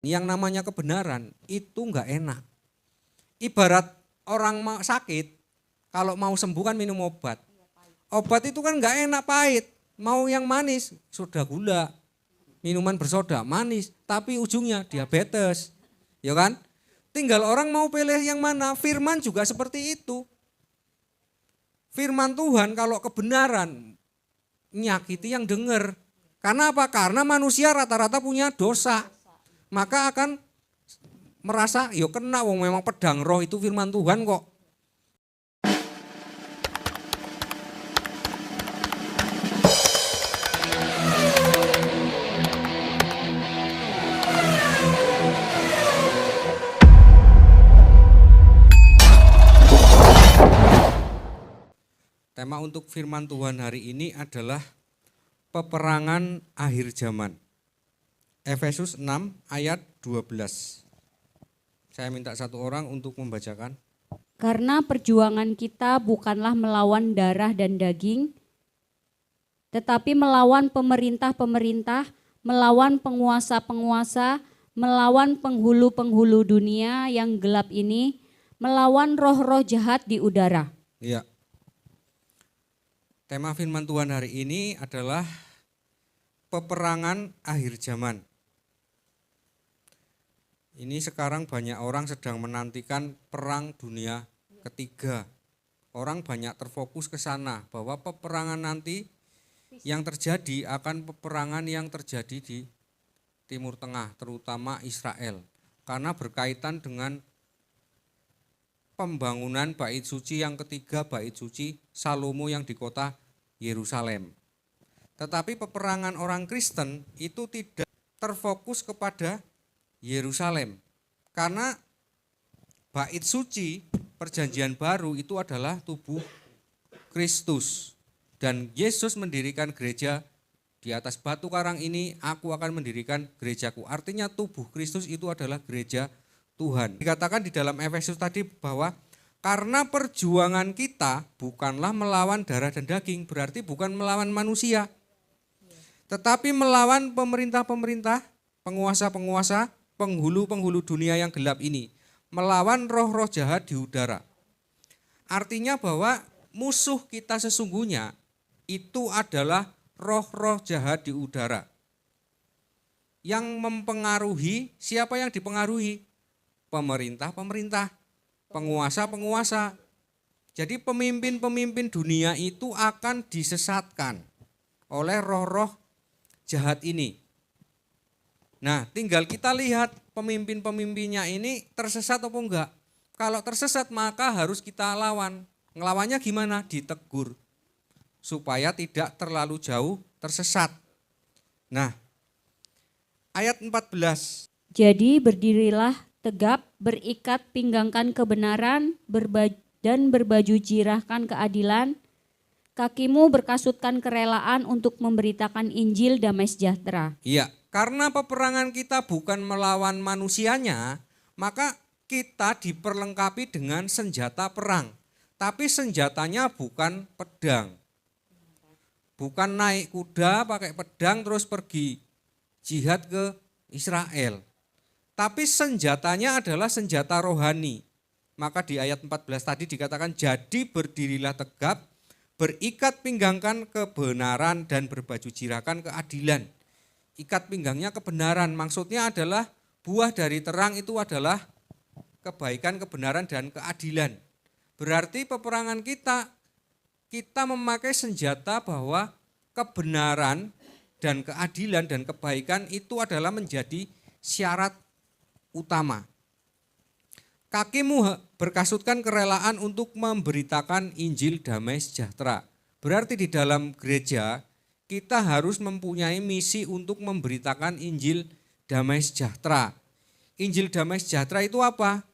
Yang namanya kebenaran itu enggak enak. Ibarat orang sakit, kalau mau sembuh kan minum obat. Obat itu kan enggak enak, pahit. Mau yang manis, soda gula. Minuman bersoda, manis. Tapi ujungnya diabetes. Ya kan? Tinggal orang mau pilih yang mana. Firman juga seperti itu. Firman Tuhan kalau kebenaran nyakiti yang dengar. Karena apa? Karena manusia rata-rata punya dosa. Maka akan merasa, yo kena wong memang pedang roh itu firman Tuhan kok. Tema untuk firman Tuhan hari ini adalah peperangan akhir zaman. Efesus 6 ayat 12. Saya minta satu orang untuk membacakan. Karena perjuangan kita bukanlah melawan darah dan daging, tetapi melawan pemerintah-pemerintah, melawan penguasa-penguasa, melawan penghulu-penghulu dunia yang gelap ini, melawan roh-roh jahat di udara. Iya. Tema firman Tuhan hari ini adalah peperangan akhir zaman. Ini sekarang banyak orang sedang menantikan perang dunia ketiga. Orang banyak terfokus ke sana bahwa peperangan nanti yang terjadi akan peperangan yang terjadi di Timur Tengah, terutama Israel. Karena berkaitan dengan pembangunan bait suci yang ketiga, bait suci Salomo yang di kota Yerusalem. Tetapi peperangan orang Kristen itu tidak terfokus kepada Yerusalem. Karena bait suci perjanjian baru itu adalah tubuh Kristus. Dan Yesus mendirikan gereja di atas batu karang ini, aku akan mendirikan gerejaku. Artinya tubuh Kristus itu adalah gereja Tuhan. Dikatakan di dalam Efesus tadi bahwa karena perjuangan kita bukanlah melawan darah dan daging, berarti bukan melawan manusia. Tetapi melawan pemerintah-pemerintah, penguasa-penguasa, penghulu-penghulu dunia yang gelap ini. Melawan roh-roh jahat di udara. Artinya bahwa musuh kita sesungguhnya itu adalah roh-roh jahat di udara. Yang mempengaruhi, siapa yang dipengaruhi? Pemerintah-pemerintah, penguasa-penguasa. Jadi pemimpin-pemimpin dunia itu akan disesatkan oleh roh-roh jahat ini. Nah, tinggal kita lihat pemimpin-pemimpinnya ini tersesat atau enggak. Kalau tersesat maka harus kita lawan. Ngelawannya gimana? Ditegur. Supaya tidak terlalu jauh tersesat. Nah, ayat 14. Jadi berdirilah tegap, berikat pinggangkan kebenaran, dan berbaju jirahkan keadilan, kakimu berkasutkan kerelaan untuk memberitakan Injil damai sejahtera. Iya, karena peperangan kita bukan melawan manusianya, maka kita diperlengkapi dengan senjata perang. Tapi senjatanya bukan pedang. Bukan naik kuda pakai pedang terus pergi jihad ke Israel. Tapi senjatanya adalah senjata rohani. Maka di ayat 14 tadi dikatakan, jadi berdirilah tegap, berikat pinggangkan kebenaran dan berbaju jirakan keadilan. Ikat pinggangnya kebenaran, maksudnya adalah buah dari terang itu adalah kebaikan, kebenaran, dan keadilan. Berarti peperangan kita memakai senjata bahwa kebenaran dan keadilan dan kebaikan itu adalah menjadi syarat utama. Kakimu berkasutkan kerelaan untuk memberitakan Injil damai sejahtera. Berarti di dalam gereja kita harus mempunyai misi untuk memberitakan Injil damai sejahtera. Injil damai sejahtera itu apa?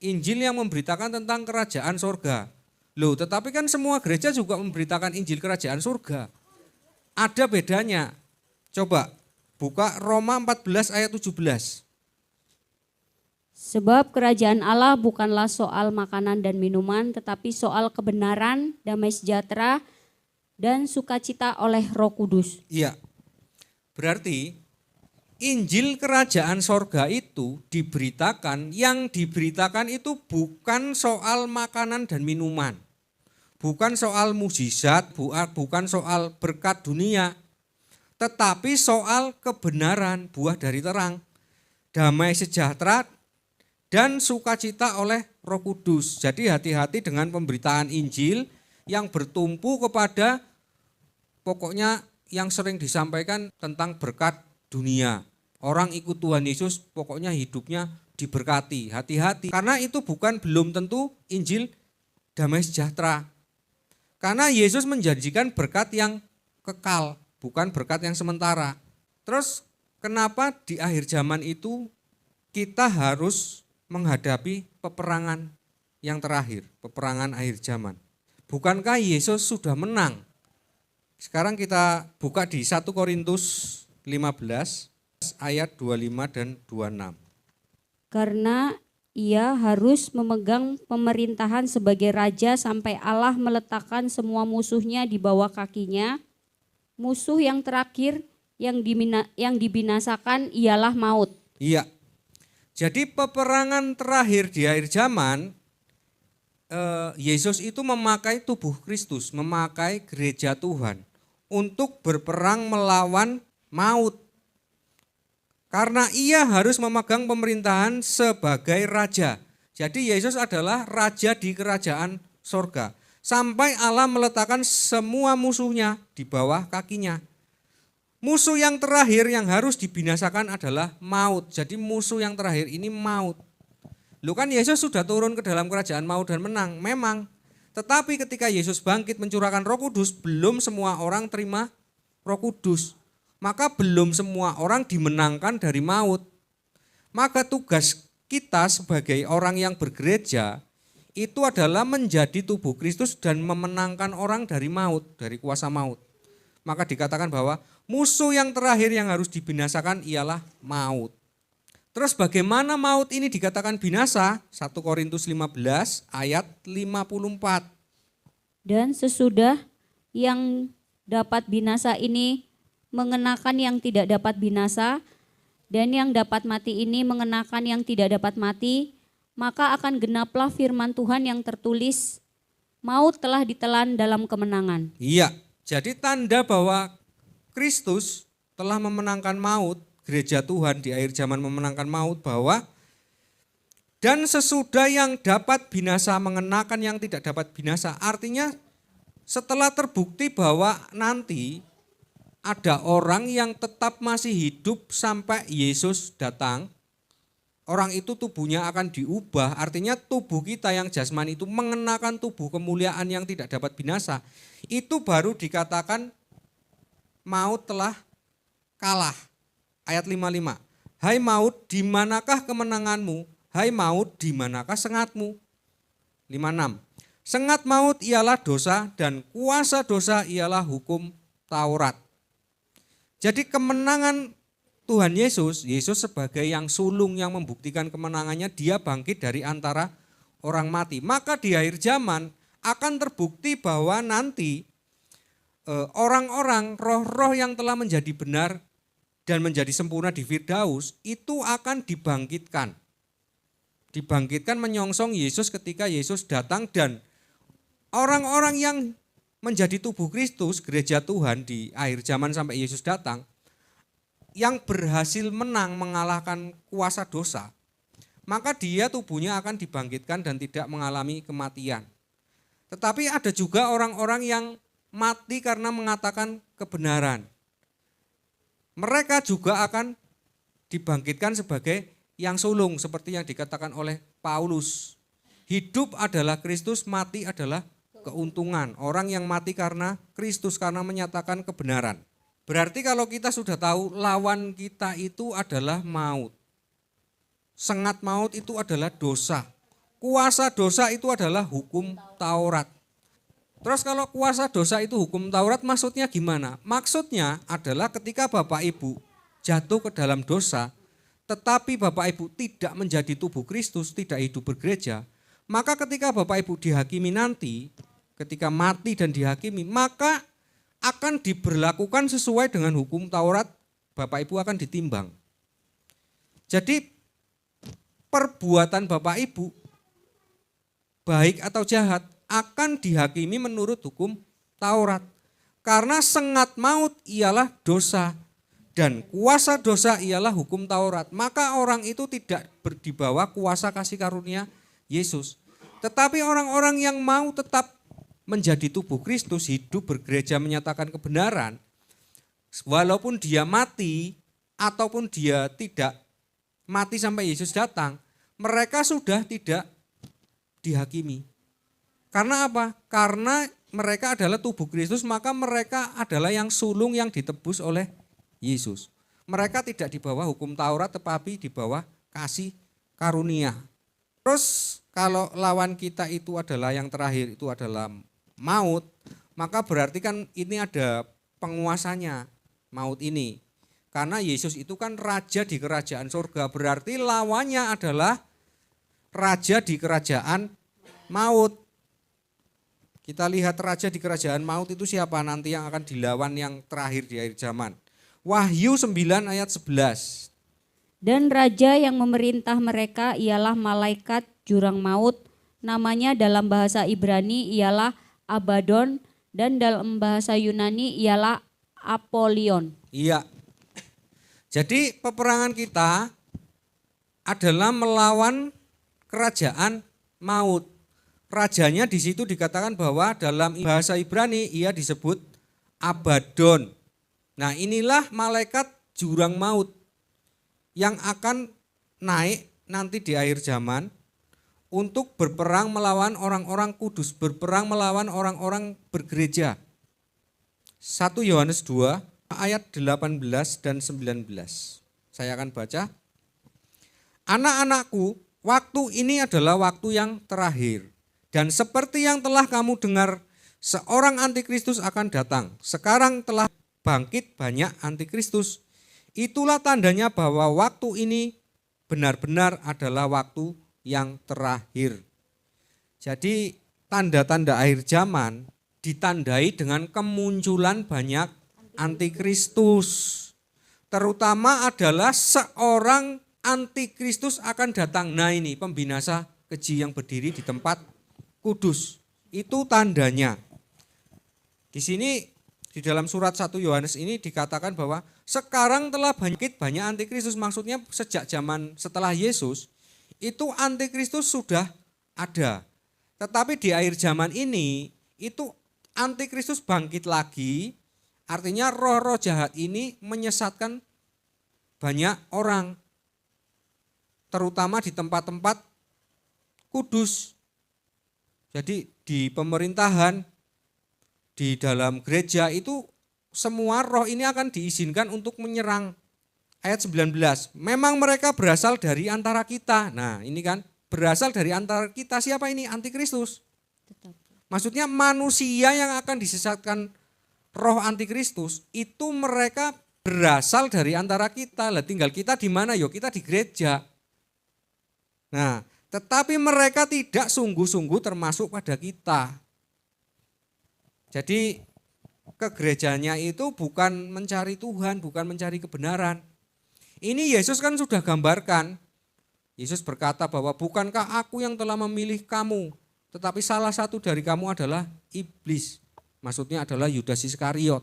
Injil yang memberitakan tentang kerajaan surga. Loh, tetapi kan semua gereja juga memberitakan Injil kerajaan surga. Ada bedanya. Coba buka Roma 14 ayat 17. Sebab kerajaan Allah bukanlah soal makanan dan minuman, tetapi soal kebenaran, damai sejahtera, dan sukacita oleh Roh Kudus. Iya, berarti Injil kerajaan sorga itu diberitakan, yang diberitakan itu bukan soal makanan dan minuman, bukan soal mukjizat, bukan soal berkat dunia, tetapi soal kebenaran, buah dari terang, damai sejahtera, dan sukacita oleh Roh Kudus. Jadi hati-hati dengan pemberitaan Injil yang bertumpu kepada pokoknya yang sering disampaikan tentang berkat dunia. Orang ikut Tuhan Yesus pokoknya hidupnya diberkati. Hati-hati karena itu belum tentu Injil damai sejahtera. Karena Yesus menjanjikan berkat yang kekal, bukan berkat yang sementara. Terus kenapa di akhir zaman itu kita harus menghadapi peperangan yang terakhir, peperangan akhir zaman? Bukankah Yesus sudah menang? Sekarang kita buka di 1 Korintus 15 ayat 25 dan 26. Karena ia harus memegang pemerintahan sebagai raja sampai Allah meletakkan semua musuhnya di bawah kakinya. Musuh yang terakhir yang dibinasakan ialah maut. Iya. Jadi peperangan terakhir di akhir zaman, Yesus itu memakai tubuh Kristus, memakai gereja Tuhan untuk berperang melawan maut. Karena ia harus memegang pemerintahan sebagai raja. Jadi Yesus adalah raja di kerajaan sorga. Sampai Allah meletakkan semua musuhnya di bawah kakinya. Musuh yang terakhir yang harus dibinasakan adalah maut. Jadi musuh yang terakhir ini maut. Loh kan Yesus sudah turun ke dalam kerajaan maut dan menang, memang. Tetapi ketika Yesus bangkit mencurahkan Roh Kudus, belum semua orang terima Roh Kudus. Maka belum semua orang dimenangkan dari maut. Maka tugas kita sebagai orang yang bergereja itu adalah menjadi tubuh Kristus dan memenangkan orang dari maut, dari kuasa maut. Maka dikatakan bahwa musuh yang terakhir yang harus dibinasakan ialah maut. Terus bagaimana maut ini dikatakan binasa? 1 Korintus 15 ayat 54. Dan sesudah yang dapat binasa ini mengenakan yang tidak dapat binasa, dan yang dapat mati ini mengenakan yang tidak dapat mati, maka akan genaplah firman Tuhan yang tertulis, maut telah ditelan dalam kemenangan. Iya, jadi tanda bahwa Kristus telah memenangkan maut, gereja Tuhan di akhir zaman memenangkan maut, bahwa dan sesudah yang dapat binasa mengenakan yang tidak dapat binasa, artinya setelah terbukti bahwa nanti ada orang yang tetap masih hidup sampai Yesus datang, orang itu tubuhnya akan diubah, artinya tubuh kita yang jasmani itu mengenakan tubuh kemuliaan yang tidak dapat binasa, itu baru dikatakan maut telah kalah. Ayat 55, hai maut di manakah kemenanganmu, hai maut di manakah sengatmu. 56, sengat maut ialah dosa dan kuasa dosa ialah hukum Taurat. Jadi kemenangan Tuhan Yesus, Yesus sebagai yang sulung yang membuktikan kemenangannya, dia bangkit dari antara orang mati. Maka di akhir zaman akan terbukti bahwa nanti orang-orang, roh-roh yang telah menjadi benar dan menjadi sempurna di Firdaus itu akan dibangkitkan. Dibangkitkan menyongsong Yesus ketika Yesus datang, dan orang-orang yang menjadi tubuh Kristus, gereja Tuhan di akhir zaman sampai Yesus datang, yang berhasil menang mengalahkan kuasa dosa, maka dia tubuhnya akan dibangkitkan dan tidak mengalami kematian. Tetapi ada juga orang-orang yang mati karena mengatakan kebenaran. Mereka juga akan dibangkitkan sebagai yang sulung seperti yang dikatakan oleh Paulus. Hidup adalah Kristus, mati adalah keuntungan. Orang yang mati karena Kristus, karena menyatakan kebenaran. Berarti kalau kita sudah tahu lawan kita itu adalah maut. Sengat maut itu adalah dosa. Kuasa dosa itu adalah hukum Taurat. Terus kalau kuasa dosa itu hukum Taurat maksudnya gimana? Maksudnya adalah ketika Bapak Ibu jatuh ke dalam dosa, tetapi Bapak Ibu tidak menjadi tubuh Kristus, tidak hidup bergereja, maka ketika Bapak Ibu dihakimi nanti, ketika mati dan dihakimi, maka akan diberlakukan sesuai dengan hukum Taurat, Bapak Ibu akan ditimbang. Jadi perbuatan Bapak Ibu, baik atau jahat, akan dihakimi menurut hukum Taurat. Karena sengat maut ialah dosa dan kuasa dosa ialah hukum Taurat. Maka orang itu tidak di bawah kuasa kasih karunia Yesus. Tetapi orang-orang yang mau tetap menjadi tubuh Kristus, hidup bergereja menyatakan kebenaran, walaupun dia mati ataupun dia tidak mati sampai Yesus datang, mereka sudah tidak dihakimi. Karena apa? Karena mereka adalah tubuh Kristus, maka mereka adalah yang sulung yang ditebus oleh Yesus. Mereka tidak di bawah hukum Taurat, tetapi di bawah kasih karunia. Terus kalau lawan kita itu adalah yang terakhir, itu adalah maut, maka berarti kan ini ada penguasanya, maut ini. Karena Yesus itu kan raja di kerajaan surga, berarti lawannya adalah raja di kerajaan maut. Kita lihat raja di kerajaan maut itu siapa nanti yang akan dilawan yang terakhir di akhir zaman. Wahyu 9 ayat 11. Dan raja yang memerintah mereka ialah malaikat jurang maut, namanya dalam bahasa Ibrani ialah Abaddon dan dalam bahasa Yunani ialah Apollyon. Iya. Jadi peperangan kita adalah melawan kerajaan maut. Rajanya di situ dikatakan bahwa dalam bahasa Ibrani ia disebut Abaddon. Nah, inilah malaikat jurang maut yang akan naik nanti di akhir zaman untuk berperang melawan orang-orang kudus, berperang melawan orang-orang bergereja. 1 Yohanes 2 ayat 18 dan 19. Saya akan baca. Anak-anakku, waktu ini adalah waktu yang terakhir. Dan seperti yang telah kamu dengar, seorang antikristus akan datang. Sekarang telah bangkit banyak antikristus. Itulah tandanya bahwa waktu ini benar-benar adalah waktu yang terakhir. Jadi tanda-tanda akhir zaman ditandai dengan kemunculan banyak antikristus. Terutama adalah seorang antikristus akan datang. Nah, ini pembinasa keji yang berdiri di tempat kudus. Itu tandanya. Di sini di dalam surat 1 Yohanes ini dikatakan bahwa sekarang telah bangkit banyak antikristus. Maksudnya sejak zaman setelah Yesus itu antikristus sudah ada. Tetapi di akhir zaman ini itu antikristus bangkit lagi. Artinya roh-roh jahat ini menyesatkan banyak orang. Terutama di tempat-tempat kudus. Jadi di pemerintahan, di dalam gereja itu semua roh ini akan diizinkan untuk menyerang. Ayat 19, memang mereka berasal dari antara kita. Nah, ini kan berasal dari antara kita, siapa ini? Antikristus. Maksudnya manusia yang akan disesatkan roh antikristus itu mereka berasal dari antara kita. Lah tinggal kita di mana? Yo, kita di gereja. Nah, tetapi mereka tidak sungguh-sungguh termasuk pada kita. Jadi kegerejanya itu bukan mencari Tuhan, bukan mencari kebenaran. Ini Yesus kan sudah gambarkan. Yesus berkata bahwa bukankah aku yang telah memilih kamu, tetapi salah satu dari kamu adalah iblis. Maksudnya adalah Yudas Iskariot.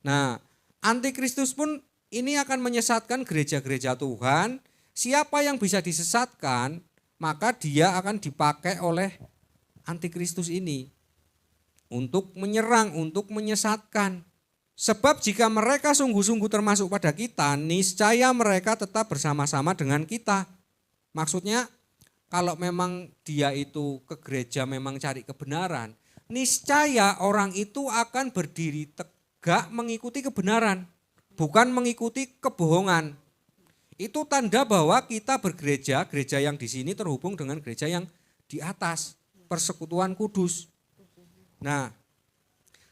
Nah, antikristus pun ini akan menyesatkan gereja-gereja Tuhan. Siapa yang bisa disesatkan, maka dia akan dipakai oleh antikristus ini untuk menyerang, untuk menyesatkan. Sebab jika mereka sungguh-sungguh termasuk pada kita, niscaya mereka tetap bersama-sama dengan kita. Maksudnya kalau memang dia itu ke gereja memang cari kebenaran, niscaya orang itu akan berdiri tegak mengikuti kebenaran, bukan mengikuti kebohongan. Itu tanda bahwa kita bergereja, gereja yang di sini terhubung dengan gereja yang di atas, persekutuan kudus. Nah,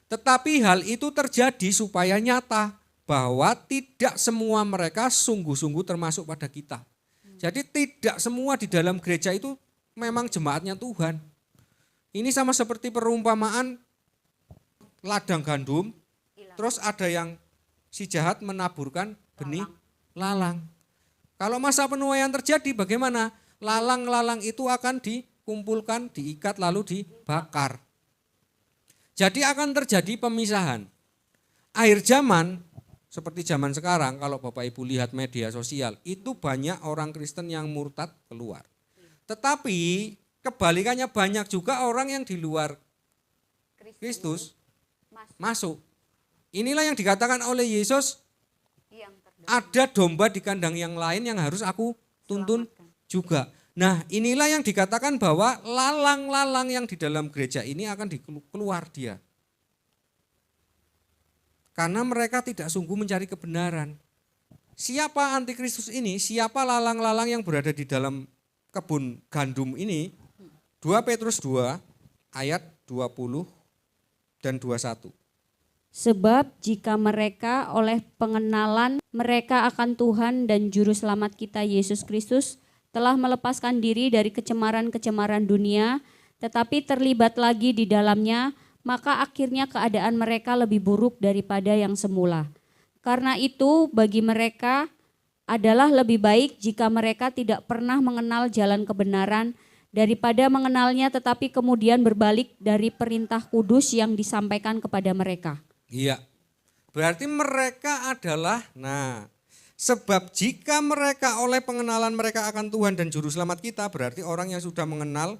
tetapi hal itu terjadi supaya nyata bahwa tidak semua mereka sungguh-sungguh termasuk pada kita. Jadi tidak semua di dalam gereja itu memang jemaatnya Tuhan. Ini sama seperti perumpamaan ladang gandum, terus ada yang si jahat menaburkan benih lalang. Kalau masa penuaian terjadi bagaimana? Lalang-lalang itu akan dikumpulkan, diikat lalu dibakar. Jadi akan terjadi pemisahan. Akhir zaman, seperti zaman sekarang, kalau Bapak Ibu lihat media sosial, itu banyak orang Kristen yang murtad keluar. Tetapi kebalikannya banyak juga orang yang di luar Kristus masuk. Inilah yang dikatakan oleh Yesus, ada domba di kandang yang lain yang harus aku tuntun juga. Nah, inilah yang dikatakan bahwa lalang-lalang yang di dalam gereja ini akan keluar dia. Karena mereka tidak sungguh mencari kebenaran. Siapa antikristus ini? Siapa lalang-lalang yang berada di dalam kebun gandum ini? 2 Petrus 2 ayat 20 dan 21. Sebab jika mereka oleh pengenalan mereka akan Tuhan dan Juru Selamat kita Yesus Kristus telah melepaskan diri dari kecemaran-kecemaran dunia, tetapi terlibat lagi di dalamnya, maka akhirnya keadaan mereka lebih buruk daripada yang semula. Karena itu bagi mereka adalah lebih baik jika mereka tidak pernah mengenal jalan kebenaran daripada mengenalnya tetapi kemudian berbalik dari perintah kudus yang disampaikan kepada mereka. Iya, berarti mereka adalah, sebab jika mereka oleh pengenalan mereka akan Tuhan dan Juru Selamat kita, berarti orang yang sudah mengenal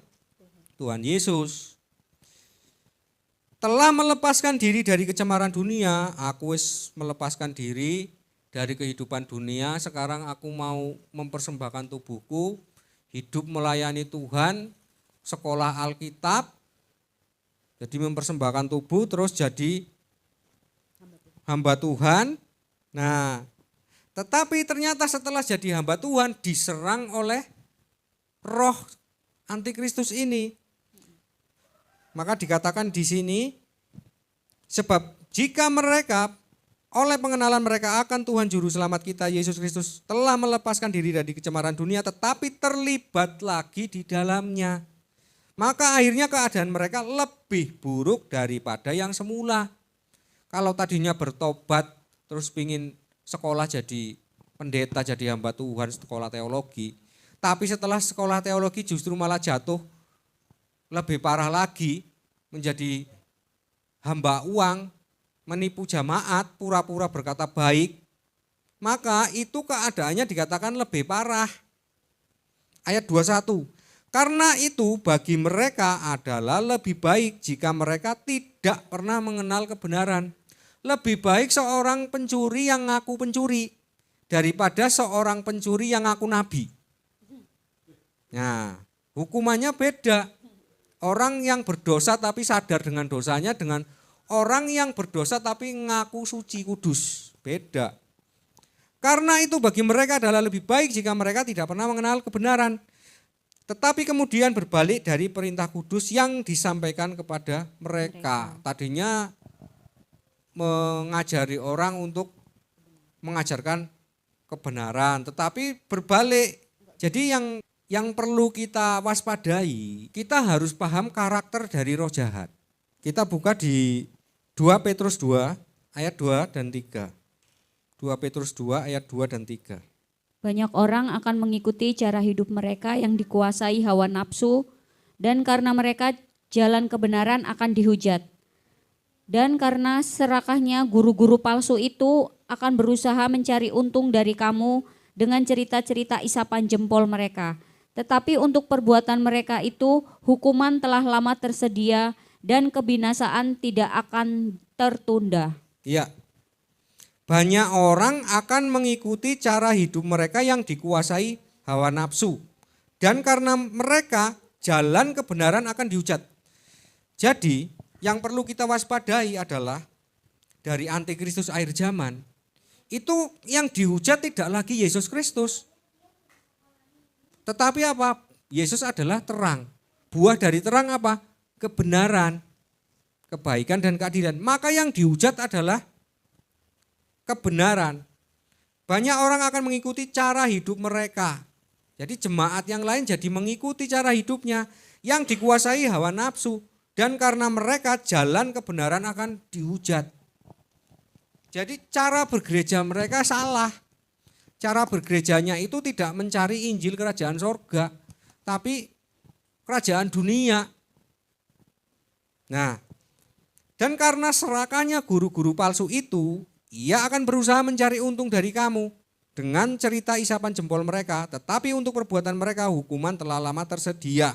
Tuhan Yesus. Telah melepaskan diri dari kecemaran dunia, aku wis melepaskan diri dari kehidupan dunia, sekarang aku mau mempersembahkan tubuhku, hidup melayani Tuhan, sekolah Alkitab, jadi mempersembahkan tubuh terus jadi hamba Tuhan. Nah, tetapi ternyata setelah jadi hamba Tuhan diserang oleh roh antikristus ini. Maka dikatakan di sini, sebab jika mereka oleh pengenalan mereka akan Tuhan Juru Selamat kita Yesus Kristus telah melepaskan diri dari kecemaran dunia tetapi terlibat lagi di dalamnya, maka akhirnya keadaan mereka lebih buruk daripada yang semula. Kalau tadinya bertobat terus pingin sekolah jadi pendeta, jadi hamba Tuhan, sekolah teologi. Tapi setelah sekolah teologi justru malah jatuh lebih parah lagi menjadi hamba uang, menipu jamaat, pura-pura berkata baik. Maka itu keadaannya dikatakan lebih parah. Ayat 21. Karena itu bagi mereka adalah lebih baik jika mereka tidak pernah mengenal kebenaran. Lebih baik seorang pencuri yang ngaku pencuri daripada seorang pencuri yang ngaku nabi. Nah, hukumannya beda. Orang yang berdosa tapi sadar dengan dosanya dengan orang yang berdosa tapi ngaku suci kudus. Beda. Karena itu bagi mereka adalah lebih baik jika mereka tidak pernah mengenal kebenaran. Tetapi kemudian berbalik dari perintah kudus yang disampaikan kepada mereka. Tadinya mengajari orang untuk mengajarkan kebenaran, tetapi berbalik. Jadi yang perlu kita waspadai, kita harus paham karakter dari roh jahat. Kita buka di 2 Petrus 2 ayat 2 dan 3. 2 Petrus 2 ayat 2 dan 3. Banyak orang akan mengikuti cara hidup mereka yang dikuasai hawa nafsu, dan karena mereka jalan kebenaran akan dihujat. Dan karena serakahnya guru-guru palsu itu akan berusaha mencari untung dari kamu dengan cerita-cerita isapan jempol mereka. Tetapi untuk perbuatan mereka itu hukuman telah lama tersedia dan kebinasaan tidak akan tertunda. Iya. Banyak orang akan mengikuti cara hidup mereka yang dikuasai hawa nafsu. Dan karena mereka jalan kebenaran akan dihujat. Jadi yang perlu kita waspadai adalah dari antikristus akhir zaman. Itu yang dihujat tidak lagi Yesus Kristus. Tetapi apa? Yesus adalah terang. Buah dari terang apa? Kebenaran, kebaikan dan keadilan. Maka yang dihujat adalah kebenaran. Banyak orang akan mengikuti cara hidup mereka. Jadi jemaat yang lain jadi mengikuti cara hidupnya yang dikuasai hawa nafsu. Dan karena mereka jalan kebenaran akan dihujat. Jadi cara bergereja mereka salah. cara bergerejanya itu tidak mencari Injil kerajaan sorga, tapi kerajaan dunia. Nah, dan karena serakahnya guru-guru palsu itu, ia akan berusaha mencari untung dari kamu dengan cerita isapan jempol mereka, tetapi untuk perbuatan mereka hukuman telah lama tersedia.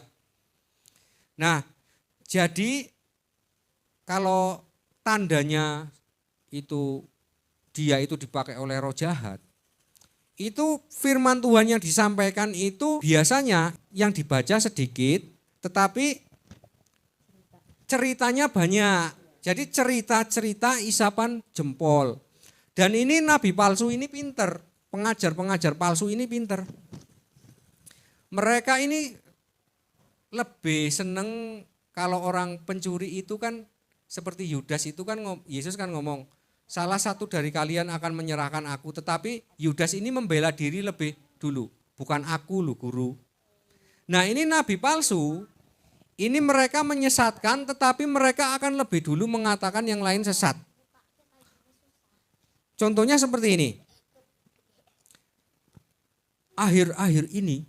Nah, jadi kalau tandanya itu dia itu dipakai oleh roh jahat, itu firman Tuhan yang disampaikan itu biasanya yang dibaca sedikit, tetapi ceritanya banyak. Jadi cerita-cerita isapan jempol. Dan ini nabi palsu ini pinter, pengajar-pengajar palsu ini pinter. Mereka ini lebih seneng kalau orang pencuri itu kan seperti Yudas itu kan, Yesus kan ngomong, salah satu dari kalian akan menyerahkan aku, tetapi Yudas ini membela diri lebih dulu, bukan aku loh guru. Nah ini nabi palsu, ini mereka menyesatkan, tetapi mereka akan lebih dulu mengatakan yang lain sesat. Contohnya seperti ini, akhir-akhir ini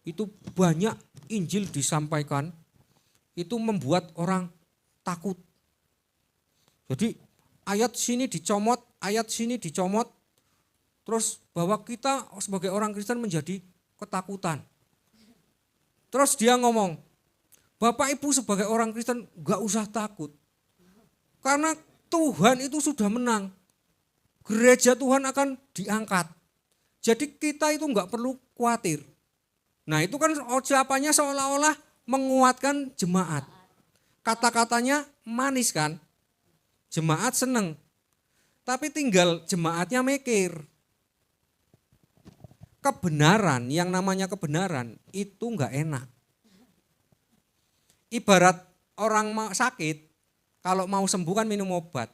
itu banyak Injil disampaikan, itu membuat orang takut. Jadi ayat sini dicomot, ayat sini dicomot, terus bahwa kita sebagai orang Kristen menjadi ketakutan. Terus dia ngomong, Bapak Ibu sebagai orang Kristen gak usah takut. Karena Tuhan itu sudah menang. Gereja Tuhan akan diangkat. Jadi kita itu gak perlu khawatir. Nah itu kan ucapannya seolah-olah menguatkan jemaat. Kata-katanya manis kan. Jemaat seneng. Tapi tinggal jemaatnya mikir. Kebenaran, yang namanya kebenaran itu gak enak. Ibarat orang sakit, kalau mau sembuh kan minum obat.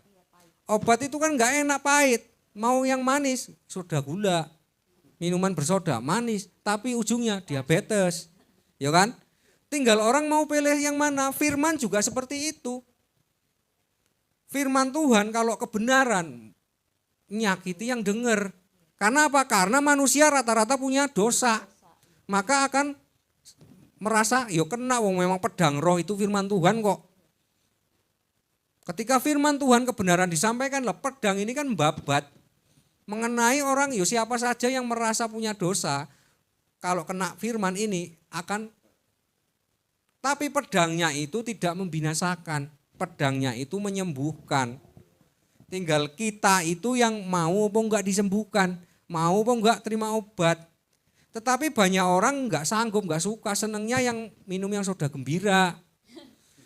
Obat itu kan gak enak, pahit. Mau yang manis, soda gula. Minuman bersoda, manis. Tapi ujungnya diabetes. Ya kan? Tinggal orang mau pilih yang mana. Firman juga seperti itu. Firman Tuhan kalau kebenaran nyakiti yang dengar. Karena apa? Karena manusia rata-rata punya dosa. Maka akan merasa, yo kena wong memang pedang roh itu firman Tuhan kok. Ketika firman Tuhan kebenaran disampaikan, lah pedang ini kan babat. Mengenai orang, yo siapa saja yang merasa punya dosa, kalau kena firman ini akan, tapi pedangnya itu tidak membinasakan, pedangnya itu menyembuhkan. Tinggal kita itu yang mau apa enggak disembuhkan, mau apa enggak terima obat. Tetapi banyak orang enggak sanggup, enggak suka, senangnya yang minum yang soda gembira.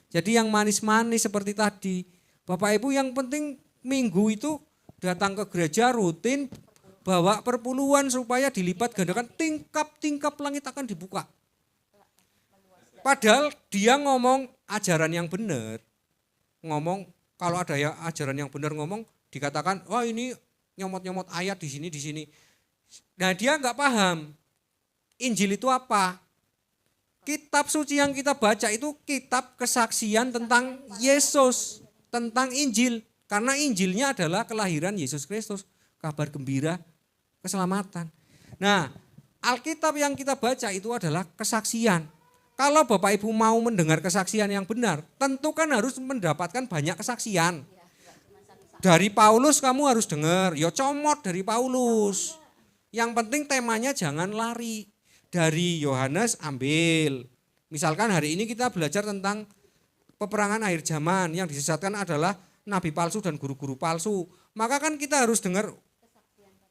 Jadi yang manis-manis seperti tadi. Bapak Ibu yang penting minggu itu datang ke gereja rutin, bawa perpuluhan supaya dilipat gandakan, tingkap langit akan dibuka. Padahal dia ngomong ajaran yang benar, ngomong kalau ada ya ajaran yang benar ngomong dikatakan, wah ini nyomot-nyomot ayat di sini. Nah dia enggak paham. Injil itu apa? Kitab suci yang kita baca itu kitab kesaksian tentang Yesus, tentang Injil. Karena Injilnya adalah kelahiran Yesus Kristus, kabar gembira, keselamatan. Nah, Alkitab yang kita baca itu adalah kesaksian. Kalau Bapak Ibu mau mendengar kesaksian yang benar, tentu kan harus mendapatkan banyak kesaksian. Dari Paulus kamu harus dengar, ya comot dari Paulus. Yang penting temanya jangan lari. Dari Yohanes ambil. Misalkan hari ini kita belajar tentang peperangan akhir zaman, yang disesatkan adalah nabi palsu dan guru-guru palsu. Maka kan kita harus dengar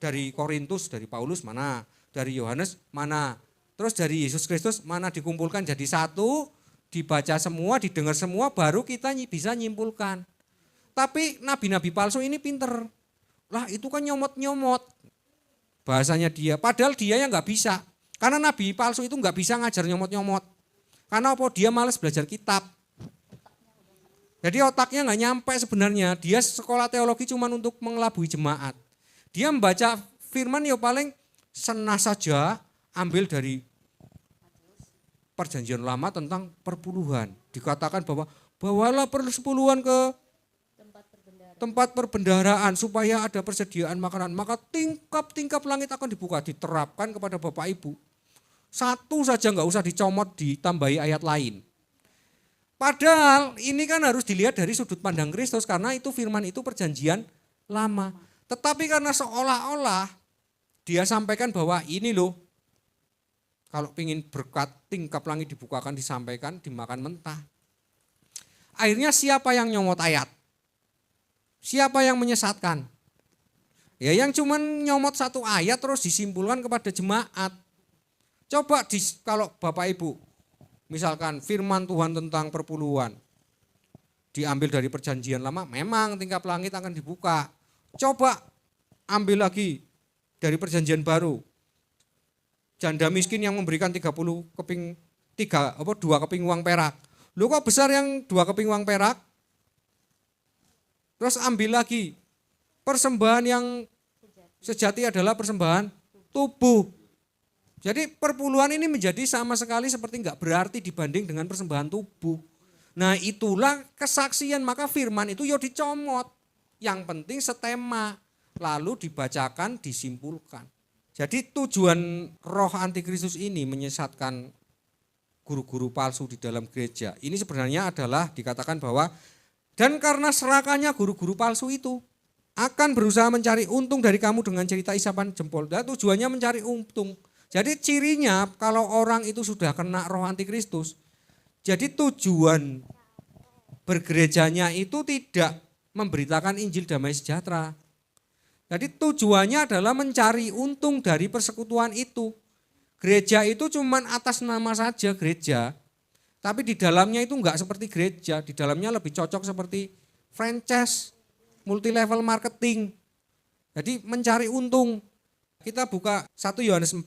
dari Korintus, dari Paulus mana, dari Yohanes mana, terus dari Yesus Kristus mana, dikumpulkan jadi satu, dibaca semua, didengar semua, baru kita bisa nyimpulkan. Tapi nabi-nabi palsu ini pinter. Lah itu kan nyomot-nyomot bahasanya dia, padahal dia yang gak bisa. Karena nabi palsu itu nggak bisa ngajar nyomot-nyomot. Karena apa? Dia malas belajar kitab. Jadi otaknya nggak nyampe sebenarnya. Dia sekolah teologi cuma untuk mengelabui jemaat. Dia membaca firman ya paling senang saja, ambil dari perjanjian lama tentang perpuluhan. Dikatakan bahwa bawalah persepuluhan ke tempat perbendaharaan supaya ada persediaan makanan, maka tingkap-tingkap langit akan dibuka, diterapkan kepada Bapak Ibu. Satu saja nggak usah dicomot, ditambahi ayat lain. Padahal ini kan harus dilihat dari sudut pandang Kristus karena itu firman itu perjanjian lama. Tetapi karena seolah-olah dia sampaikan bahwa ini loh, kalau ingin berkat tingkap langit dibukakan, disampaikan, dimakan mentah. Akhirnya siapa yang nyomot ayat? Siapa yang menyesatkan? Ya yang cuman nyomot satu ayat terus disimpulkan kepada jemaat. Coba kalau Bapak Ibu, misalkan firman Tuhan tentang perpuluhan, diambil dari perjanjian lama, memang tingkap langit akan dibuka. Coba ambil lagi dari perjanjian baru. Janda miskin yang memberikan 2 keping uang perak. Loh kok besar yang 2 keping uang perak? Terus ambil lagi persembahan yang sejati adalah persembahan tubuh. Jadi perpuluhan ini menjadi sama sekali seperti enggak berarti dibanding dengan persembahan tubuh. Nah itulah kesaksian, maka firman itu ya dicomot. Yang penting setema, lalu dibacakan, disimpulkan. Jadi tujuan roh antikristus ini menyesatkan guru-guru palsu di dalam gereja. Ini sebenarnya adalah dikatakan bahwa dan karena serakannya guru-guru palsu itu akan berusaha mencari untung dari kamu dengan cerita isapan jempol. Dan tujuannya mencari untung. Jadi cirinya kalau orang itu sudah kena roh antikristus, jadi tujuan bergerejanya itu tidak memberitakan Injil damai sejahtera. Jadi tujuannya adalah mencari untung dari persekutuan itu. Gereja itu cuman atas nama saja gereja, tapi di dalamnya itu enggak seperti gereja, di dalamnya lebih cocok seperti franchise, multi level marketing. Jadi mencari untung. Kita buka 1 Yohanes 4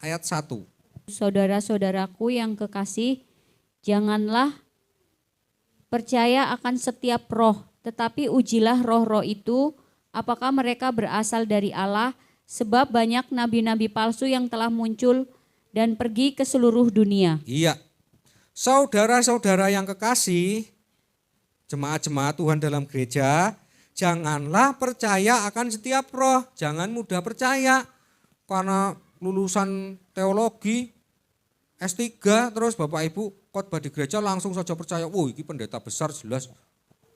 ayat 1. Saudara-saudaraku yang kekasih, janganlah percaya akan setiap roh, tetapi ujilah roh-roh itu, apakah mereka berasal dari Allah, sebab banyak nabi-nabi palsu yang telah muncul dan pergi ke seluruh dunia. Iya, saudara-saudara yang kekasih, jemaat-jemaat Tuhan dalam gereja, janganlah percaya akan setiap roh, jangan mudah percaya. Karena lulusan teologi, S3, terus Bapak Ibu khotbah di gereja langsung saja percaya, wah ini pendeta besar jelas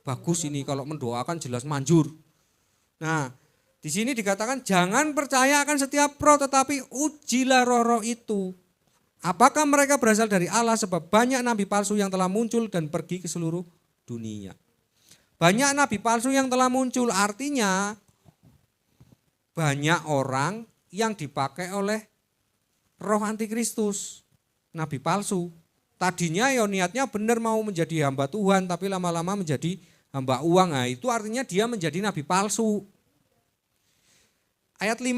bagus ini, kalau mendoakan jelas manjur. Nah, di sini dikatakan jangan percaya akan setiap roh, tetapi ujilah roh-roh itu. Apakah mereka berasal dari Allah, sebab banyak nabi palsu yang telah muncul dan pergi ke seluruh dunia. Banyak nabi palsu yang telah muncul, artinya banyak orang yang dipakai oleh roh antikristus, nabi palsu. Tadinya ya niatnya benar mau menjadi hamba Tuhan, tapi lama-lama menjadi hamba uang. Nah, itu artinya dia menjadi nabi palsu. Ayat 5.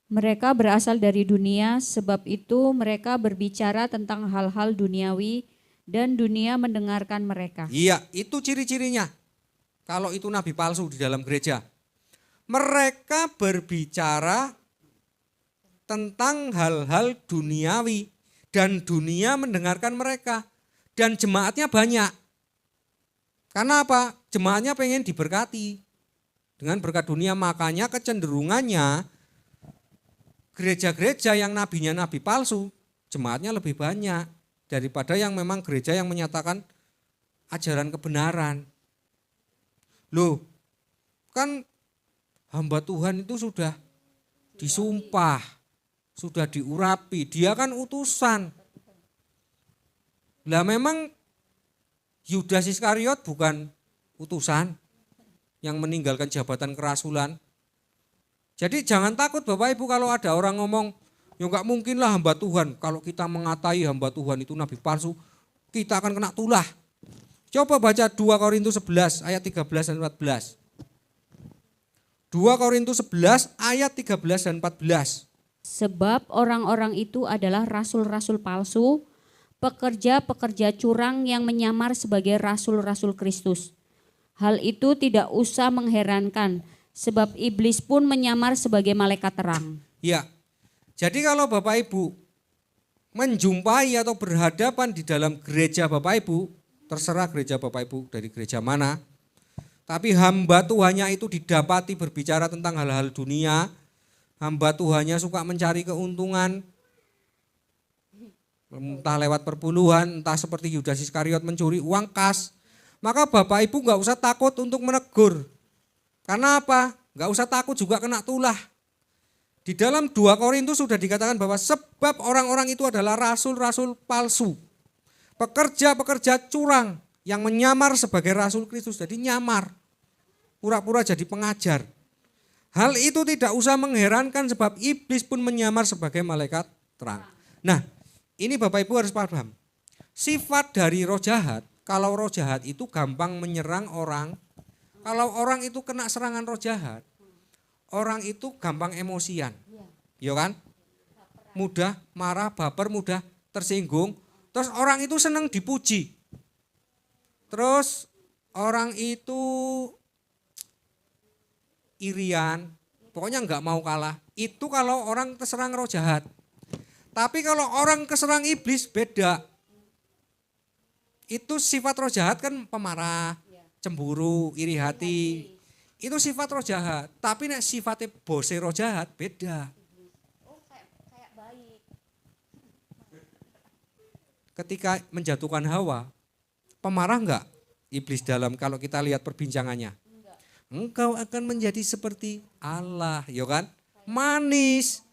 Mereka berasal dari dunia, sebab itu mereka berbicara tentang hal-hal duniawi dan dunia mendengarkan mereka. Iya, itu ciri-cirinya. Kalau itu nabi palsu di dalam gereja. Mereka berbicara tentang hal-hal duniawi dan dunia mendengarkan mereka. Dan jemaatnya banyak. Karena apa? Jemaatnya pengen diberkati dengan berkat dunia, makanya kecenderungannya gereja-gereja yang nabinya nabi palsu, jemaatnya lebih banyak daripada yang memang gereja yang menyatakan ajaran kebenaran. Loh, kan hamba Tuhan itu sudah disumpah, sudah diurapi, dia kan utusan. Lah memang Yudas Iskariot bukan utusan yang meninggalkan jabatan kerasulan. Jadi jangan takut Bapak Ibu kalau ada orang ngomong, ya enggak mungkin lah hamba Tuhan. Kalau kita mengatai hamba Tuhan itu nabi palsu, kita akan kena tulah. Coba baca 2 Korintus 11 ayat 13 dan 14. 2 Korintus 11 ayat 13 dan 14. Sebab orang-orang itu adalah rasul-rasul palsu, pekerja-pekerja curang yang menyamar sebagai rasul-rasul Kristus. Hal itu tidak usah mengherankan, sebab iblis pun menyamar sebagai malaikat terang. Ya, jadi kalau Bapak Ibu menjumpai atau berhadapan di dalam gereja Bapak Ibu, terserah gereja Bapak Ibu dari gereja mana, Tapi hamba Tuhannya itu didapati berbicara tentang hal-hal dunia. Hamba Tuhannya suka mencari keuntungan. Entah lewat perpuluhan, entah seperti Yudas Iskariot mencuri uang kas. Maka Bapak Ibu gak usah takut untuk menegur. Karena apa? Gak usah takut juga kena tulah. Di dalam 2 Korintus sudah dikatakan bahwa sebab orang-orang itu adalah rasul-rasul palsu. Pekerja-pekerja curang yang menyamar sebagai rasul Kristus. Jadi nyamar, pura-pura jadi pengajar. Hal itu tidak usah mengherankan sebab iblis pun menyamar sebagai malaikat terang. Nah, ini Bapak Ibu harus paham. Sifat dari roh jahat, kalau roh jahat itu gampang menyerang orang. Kalau orang itu kena serangan roh jahat, orang itu gampang emosian. Ya kan? Mudah marah, baper, mudah tersinggung. Terus orang itu senang dipuji. Terus orang itu irian, pokoknya enggak mau kalah. Itu kalau orang terserang roh jahat. Tapi kalau orang keserang iblis beda. Itu sifat roh jahat kan pemarah, cemburu, iri hati. Itu sifat roh jahat. Tapi nek sifatnya bose roh jahat beda. Kayak baik. Ketika menjatuhkan Hawa, pemarah enggak iblis dalam kalau kita lihat perbincangannya? Engkau akan menjadi seperti Allah, ya kan? Manis,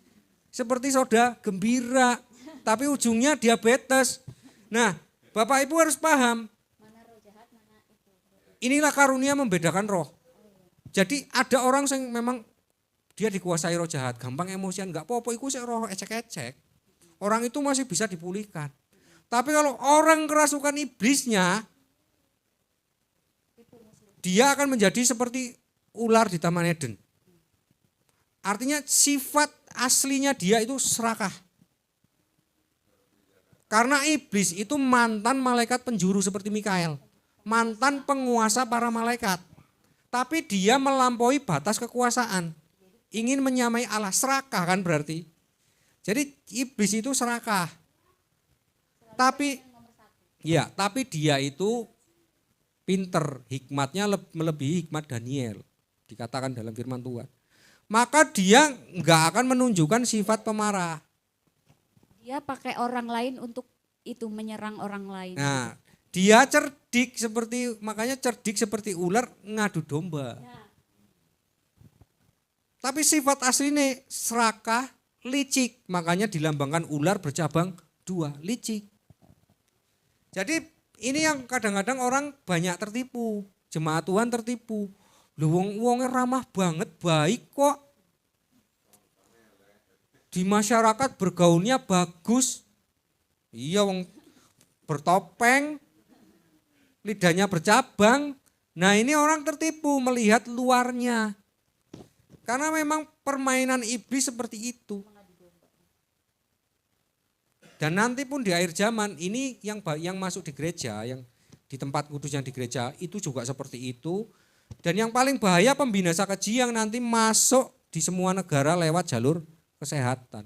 seperti soda, gembira, tapi ujungnya diabetes. Nah, Bapak Ibu harus paham, inilah karunia membedakan roh. Jadi ada orang yang memang dia dikuasai roh jahat, gampang emosian, enggak apa-apa, itu roh ecek-ecek. Orang itu masih bisa dipulihkan. Tapi kalau orang kerasukan iblisnya, dia akan menjadi seperti ular di Taman Eden. Artinya sifat aslinya dia itu serakah. Karena iblis itu mantan malaikat penjuru seperti Mikael. Mantan penguasa para malaikat. Tapi dia melampaui batas kekuasaan. Ingin menyamai Allah, serakah kan berarti. Jadi iblis itu serakah. Tapi dia itu pinter, hikmatnya melebihi hikmat Daniel. Dikatakan dalam firman Tuhan. Maka dia enggak akan menunjukkan sifat pemarah. Dia pakai orang lain untuk itu menyerang orang lain. Nah, dia cerdik seperti ular ngadu domba. Ya. Tapi sifat aslinya serakah, licik. Makanya dilambangkan ular bercabang 2, licik. Jadi ini yang kadang-kadang orang banyak tertipu. Jemaat Tuhan tertipu. Lu wong-wongnya ramah banget, baik kok. Di masyarakat bergaulnya bagus. Iya, wong bertopeng, lidahnya bercabang. Nah, ini orang tertipu melihat luarnya. Karena memang permainan iblis seperti itu. Dan nanti pun di akhir zaman ini yang masuk di gereja, yang di tempat kudus yang di gereja itu juga seperti itu. Dan yang paling bahaya pembinasa keji yang nanti masuk di semua negara lewat jalur kesehatan.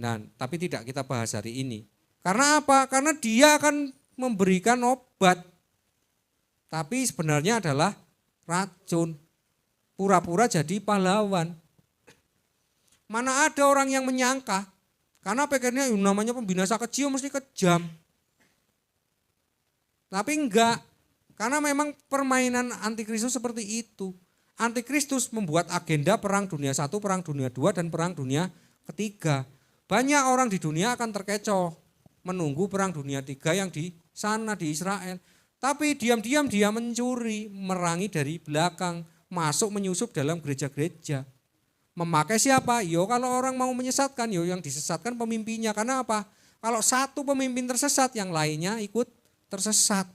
Nah, tapi tidak kita bahas hari ini. Karena apa? Karena dia akan memberikan obat. Tapi sebenarnya adalah racun. Pura-pura jadi pahlawan. Mana ada orang yang menyangka. Karena pikirnya namanya pembinasa keji mesti kejam. Tapi enggak. Karena memang permainan antikristus seperti itu. Antikristus membuat agenda perang dunia 1, perang dunia 2, dan perang dunia ketiga. Banyak orang di dunia akan terkecoh menunggu perang dunia 3 yang di sana di Israel. Tapi diam-diam dia mencuri, merangi dari belakang, masuk menyusup dalam gereja-gereja. Memakai siapa? Yo kalau orang mau menyesatkan, yo yang disesatkan pemimpinnya. Karena apa? Kalau satu pemimpin tersesat, yang lainnya ikut tersesat.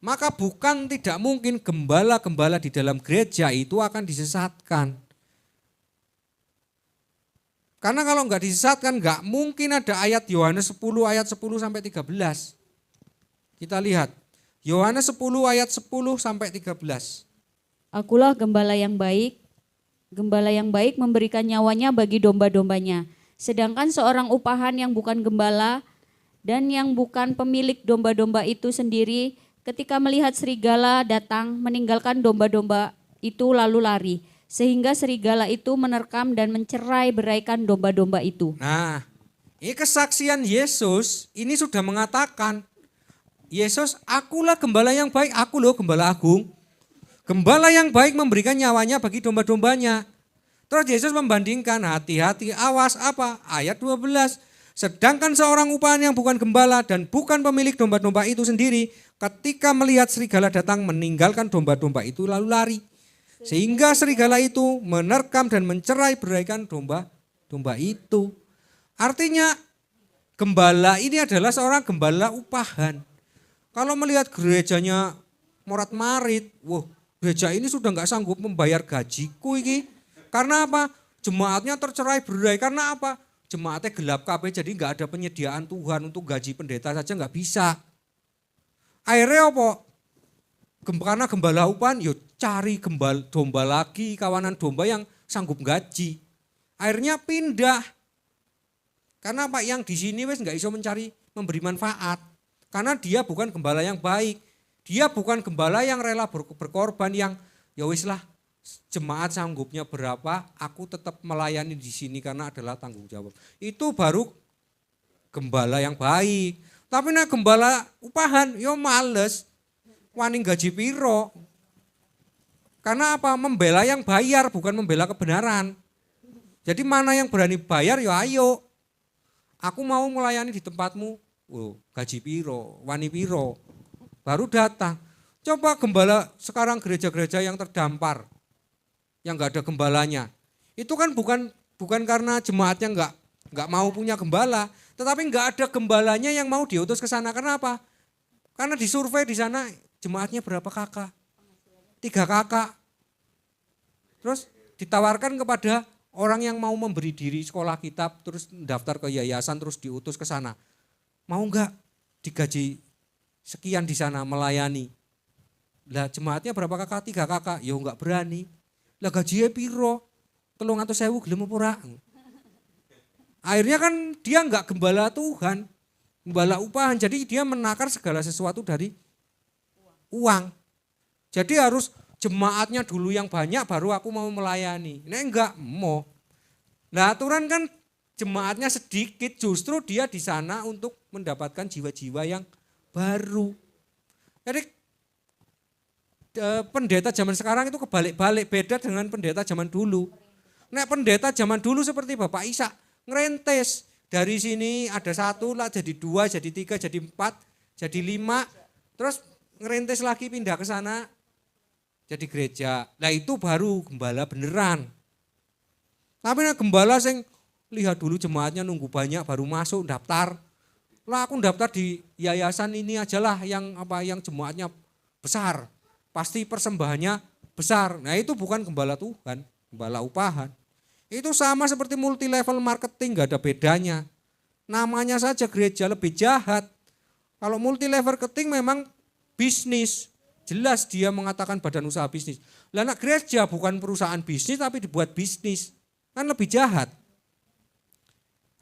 Maka bukan tidak mungkin gembala-gembala di dalam gereja itu akan disesatkan. Karena kalau enggak disesatkan, enggak mungkin ada ayat Yohanes 10 ayat 10 sampai 13. Kita lihat. Yohanes 10 ayat 10 sampai 13. Akulah gembala yang baik. Gembala yang baik memberikan nyawanya bagi domba-dombanya. Sedangkan seorang upahan yang bukan gembala Dan yang bukan pemilik domba-domba itu sendiri ketika melihat serigala datang meninggalkan domba-domba itu lalu lari. Sehingga serigala itu menerkam dan mencerai-beraikan domba-domba itu. Nah, ini kesaksian Yesus ini sudah mengatakan, Yesus, akulah gembala yang baik, aku loh gembala agung. Gembala yang baik memberikan nyawanya bagi domba-dombanya. Terus Yesus membandingkan, hati-hati, awas apa? Ayat 12. Sedangkan seorang upahan yang bukan gembala dan bukan pemilik domba-domba itu sendiri, ketika melihat serigala datang meninggalkan domba-domba itu lalu lari. Sehingga serigala itu menerkam dan mencerai-beraikan domba-domba itu. Artinya gembala ini adalah seorang gembala upahan. Kalau melihat gerejanya morat-marit, wah gereja ini sudah nggak sanggup membayar gajiku ini. Karena apa? Jemaatnya tercerai-berai. Karena apa? Jemaatnya gelap kabeh, jadi nggak ada penyediaan Tuhan untuk gaji pendeta saja nggak bisa. Akhirnya apa? Karena gembala upahan, yuk cari domba lagi, kawanan domba yang sanggup gaji. Akhirnya pindah. Karena apa? Yang di sini wes nggak iso memberi manfaat. Karena dia bukan gembala yang baik. Dia bukan gembala yang rela berkorban, yang ya wis lah jemaat sanggupnya berapa, aku tetap melayani di sini karena adalah tanggung jawab. Itu baru gembala yang baik. Tapi nek gembala upahan, yo males. Wani gaji piro. Karena apa? Membela yang bayar, bukan membela kebenaran. Jadi mana yang berani bayar, yo ayo. Aku mau melayani di tempatmu, gaji piro, wani piro. Baru datang. Coba gembala sekarang gereja-gereja yang terdampar, yang nggak ada gembalanya. Itu kan bukan karena jemaatnya nggak mau punya gembala, tetapi nggak ada gembalanya yang mau diutus ke sana. Karena apa? Karena disurvei di sana jemaatnya berapa kakak? 3 kakak. Terus ditawarkan kepada orang yang mau memberi diri sekolah kitab, terus daftar ke yayasan, terus diutus ke sana. Mau enggak digaji sekian di sana melayani? Lah jemaatnya berapa kakak? 3 kakak. Ya enggak berani. Lah gajinya piro? 300.000 gelem apa ora? Akhirnya kan dia enggak gembala Tuhan, gembala upahan. Jadi dia menakar segala sesuatu dari uang. Jadi harus jemaatnya dulu yang banyak baru aku mau melayani. Nah enggak mau. Nah aturan kan jemaatnya sedikit, justru dia di sana untuk mendapatkan jiwa-jiwa yang baru. Jadi pendeta zaman sekarang itu kebalik-balik, beda dengan pendeta zaman dulu. Nah pendeta zaman dulu seperti Bapak Isa, ngerentes. Dari sini ada 1 lah, jadi 2, jadi 3, jadi 4, jadi 5. Terus ngerentes lagi pindah ke sana jadi gereja. Nah itu baru gembala beneran. Tapi nah gembala sing lihat dulu jemaatnya nunggu banyak baru masuk daftar. Lah aku daftar di yayasan ini ajalah yang jemaatnya besar. Pasti persembahannya besar. Nah itu bukan gembala Tuhan, gembala upahan. Itu sama seperti multi level marketing, gak ada bedanya. Namanya saja gereja lebih jahat. Kalau multi level marketing memang bisnis, jelas dia mengatakan badan usaha bisnis. Lah anak gereja bukan perusahaan bisnis tapi dibuat bisnis. Kan lebih jahat.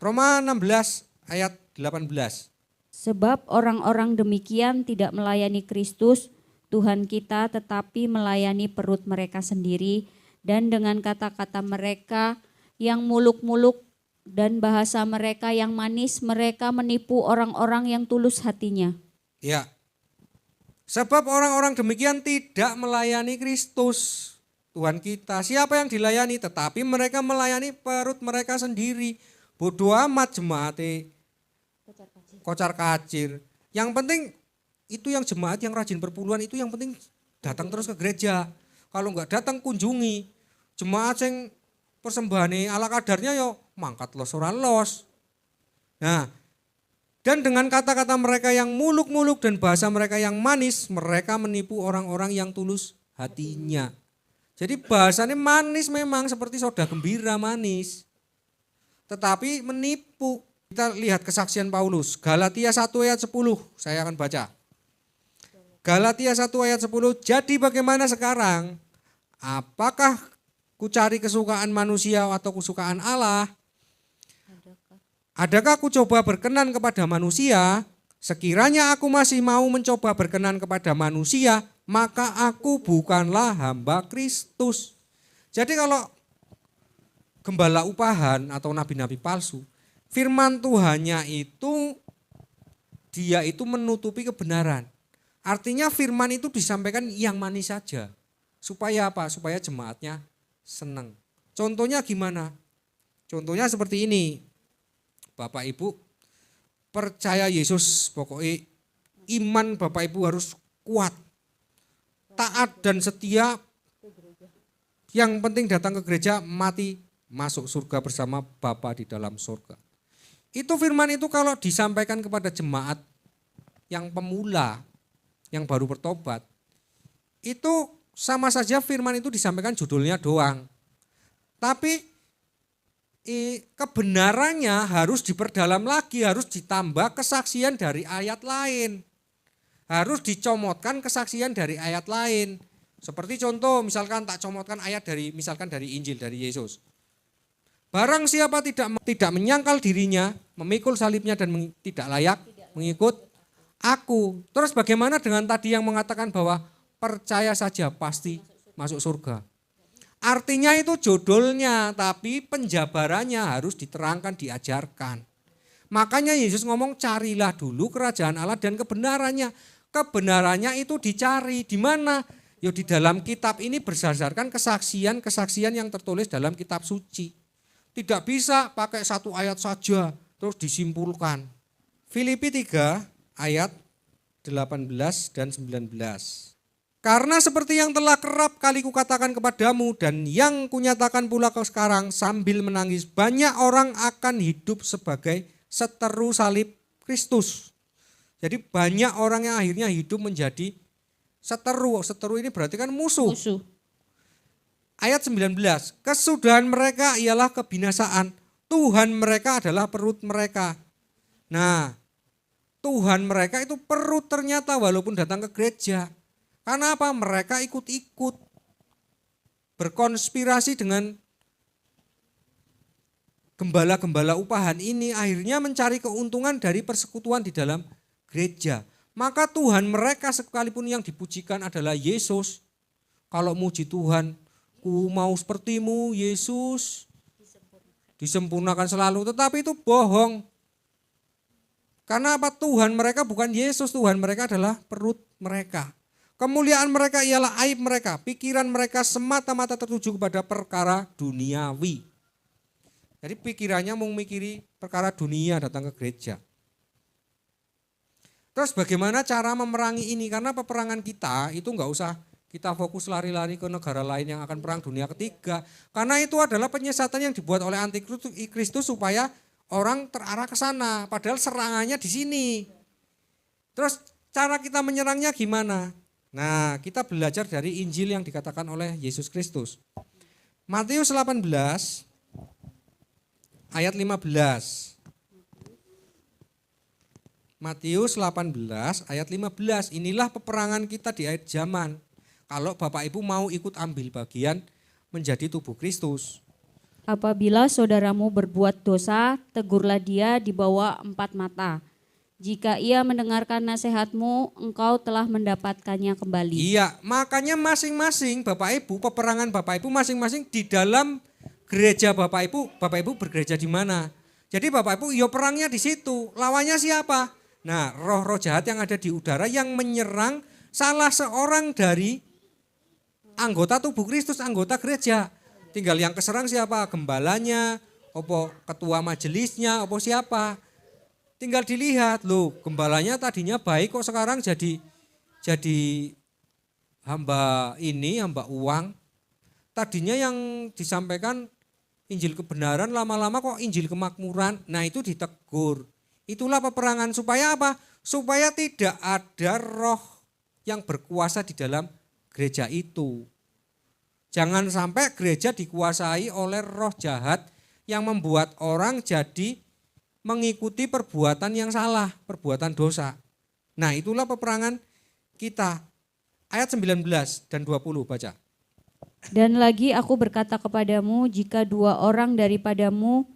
Roma 16 ayat 18. Sebab orang-orang demikian tidak melayani Kristus, Tuhan kita, tetapi melayani perut mereka sendiri, dan dengan kata-kata mereka yang muluk-muluk dan bahasa mereka yang manis, mereka menipu orang-orang yang tulus hatinya. Ya. Sebab orang-orang demikian tidak melayani Kristus, Tuhan kita. Siapa yang dilayani? Tetapi mereka melayani perut mereka sendiri. Bodoh amat jemaatnya, kocar kacir. Yang penting itu yang jemaat yang rajin perpuluhan itu yang penting datang terus ke gereja. Kalau enggak datang kunjungi. Jemaat yang persembahane ala kadarnya yo mangkat los ora los. Nah, dan dengan kata-kata mereka yang muluk-muluk dan bahasa mereka yang manis, mereka menipu orang-orang yang tulus hatinya. Jadi bahasanya manis memang seperti soda gembira manis. Tetapi menipu. Kita lihat kesaksian Paulus. Galatia 1 ayat 10, saya akan baca. Galatia 1 ayat 10, jadi bagaimana sekarang? Apakah ku cari kesukaan manusia atau kesukaan Allah? Adakah aku coba berkenan kepada manusia? Sekiranya aku masih mau mencoba berkenan kepada manusia, maka aku bukanlah hamba Kristus. Jadi kalau gembala upahan atau nabi-nabi palsu, firman Tuhannya itu dia itu menutupi kebenaran. Artinya firman itu disampaikan yang manis saja. Supaya apa? Supaya jemaatnya senang. Contohnya gimana? Contohnya seperti ini. Bapak Ibu percaya Yesus, pokoknya iman Bapak Ibu harus kuat. Taat dan setia. Yang penting datang ke gereja, mati, masuk surga bersama Bapa di dalam surga. Itu firman itu kalau disampaikan kepada jemaat yang pemula, yang baru bertobat, itu sama saja firman itu disampaikan judulnya doang. Tapi kebenarannya harus diperdalam lagi, harus ditambah kesaksian dari ayat lain. Harus dicomotkan kesaksian dari ayat lain. Seperti contoh, misalkan tak comotkan ayat dari Injil, dari Yesus. Barang siapa tidak menyangkal dirinya, memikul salibnya dan tidak layak mengikut aku. Terus bagaimana dengan tadi yang mengatakan bahwa percaya saja pasti masuk surga? Artinya itu judulnya, tapi penjabarannya harus diterangkan, diajarkan. Makanya Yesus ngomong carilah dulu kerajaan Allah dan kebenarannya. Kebenarannya itu dicari di mana? Ya di dalam kitab ini berdasarkan kesaksian yang tertulis dalam kitab suci. Tidak bisa pakai satu ayat saja terus disimpulkan. Filipi 3 ayat 18 dan 19. Karena seperti yang telah kerap kali kukatakan kepadamu dan yang kunyatakan pula kau sekarang sambil menangis, banyak orang akan hidup sebagai seteru salib Kristus. Jadi banyak orang yang akhirnya hidup menjadi seteru. Seteru ini berarti kan musuh. Ayat 19, kesudahan mereka ialah kebinasaan, Tuhan mereka adalah perut mereka. Nah, Tuhan mereka itu perut ternyata walaupun datang ke gereja. Karena apa? Mereka ikut-ikut berkonspirasi dengan gembala-gembala upahan ini, akhirnya mencari keuntungan dari persekutuan di dalam gereja. Maka Tuhan mereka sekalipun yang dipujikan adalah Yesus. Kalau muji Tuhan, ku mau sepertimu Yesus, disempurnakan selalu, tetapi itu bohong. Karena apa? Tuhan mereka bukan Yesus, Tuhan mereka adalah perut mereka. Kemuliaan mereka ialah aib mereka, pikiran mereka semata-mata tertuju kepada perkara duniawi. Jadi pikirannya mau mikiri perkara dunia datang ke gereja. Terus bagaimana cara memerangi ini? Karena peperangan kita itu enggak usah kita fokus lari-lari ke negara lain yang akan perang dunia ketiga. Karena itu adalah penyesatan yang dibuat oleh antikristus supaya orang terarah ke sana. Padahal serangannya di sini. Terus cara kita menyerangnya gimana? Nah, kita belajar dari Injil yang dikatakan oleh Yesus Kristus. Matius 18 ayat 15. Matius 18 ayat 15. Inilah peperangan kita di akhir zaman. Kalau Bapak Ibu mau ikut ambil bagian menjadi tubuh Kristus. Apabila saudaramu berbuat dosa, tegurlah dia di bawah 4 mata. Jika ia mendengarkan nasihatmu, engkau telah mendapatkannya kembali. Iya, makanya masing-masing Bapak Ibu, peperangan Bapak Ibu masing-masing di dalam gereja Bapak Ibu bergereja di mana? Jadi Bapak Ibu, ya perangnya di situ. Lawannya siapa? Nah, roh-roh jahat yang ada di udara yang menyerang salah seorang dari anggota tubuh Kristus, anggota gereja. Tinggal yang keserang siapa? Gembalanya, opo ketua majelisnya, opo siapa? Tinggal dilihat, loh gembalanya tadinya baik kok sekarang jadi hamba uang. Tadinya yang disampaikan Injil kebenaran, lama-lama kok Injil kemakmuran. Nah itu ditegur. Itulah peperangan supaya apa? Supaya tidak ada roh yang berkuasa di dalam gereja itu. Jangan sampai gereja dikuasai oleh roh jahat yang membuat orang jadi mengikuti perbuatan yang salah, perbuatan dosa. Nah itulah peperangan kita. Ayat 19 dan 20 baca. Dan lagi aku berkata kepadamu, jika 2 orang daripadamu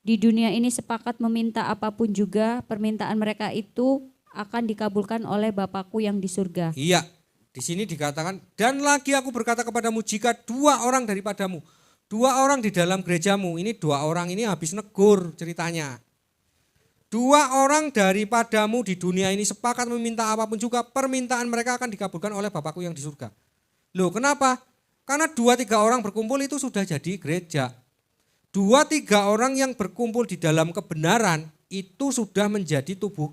di dunia ini sepakat meminta apapun juga, permintaan mereka itu akan dikabulkan oleh Bapakku yang di surga. Iya, di sini dikatakan, dan lagi aku berkata kepadamu, jika 2 orang daripadamu, 2 orang di dalam gerejamu, ini 2 orang ini habis negur ceritanya. 2 orang daripadamu di dunia ini sepakat meminta apapun juga, permintaan mereka akan dikabulkan oleh Bapakku yang di surga. Loh, kenapa? Karena 2-3 orang berkumpul itu sudah jadi gereja. 2-3 orang yang berkumpul di dalam kebenaran itu sudah menjadi tubuh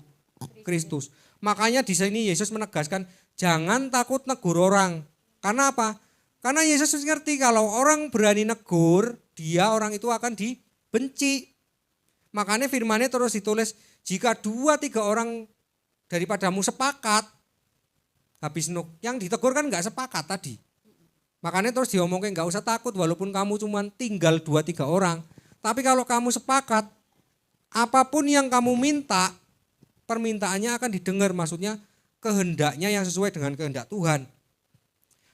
Kristus. Makanya di sini Yesus menegaskan jangan takut negur orang. Karena apa? Karena Yesus ngerti kalau orang berani negur, orang itu akan dibenci. Makanya firman-Nya terus ditulis, jika 2-3 orang daripadamu sepakat, habis yang ditegur kan enggak sepakat tadi. Makanya terus diomongin enggak usah takut walaupun kamu cuma tinggal 2-3 orang. Tapi kalau kamu sepakat, apapun yang kamu minta, permintaannya akan didengar. Maksudnya kehendaknya yang sesuai dengan kehendak Tuhan.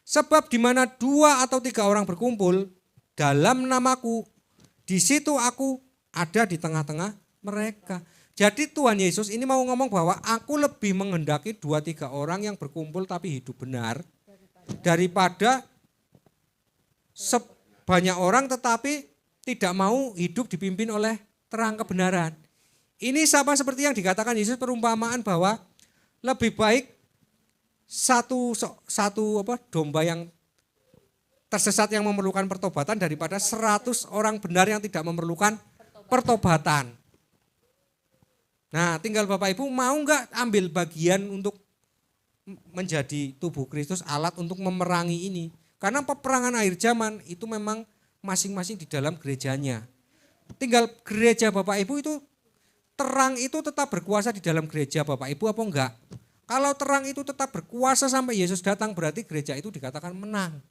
Sebab di mana 2 atau 3 orang berkumpul dalam namaku, di situ aku ada di tengah-tengah mereka. Jadi Tuhan Yesus ini mau ngomong bahwa aku lebih menghendaki 2-3 orang yang berkumpul tapi hidup benar daripada sebanyak orang tetapi tidak mau hidup dipimpin oleh terang kebenaran. Ini sama seperti yang dikatakan Yesus perumpamaan bahwa lebih baik satu domba yang tersesat yang memerlukan pertobatan daripada 100 orang benar yang tidak memerlukan pertobatan. Nah, tinggal Bapak Ibu mau enggak ambil bagian untuk menjadi tubuh Kristus, alat untuk memerangi ini. Karena peperangan akhir zaman itu memang masing-masing di dalam gerejanya. Tinggal gereja Bapak Ibu itu, terang itu tetap berkuasa di dalam gereja Bapak Ibu apa enggak? Kalau terang itu tetap berkuasa sampai Yesus datang, berarti gereja itu dikatakan menang.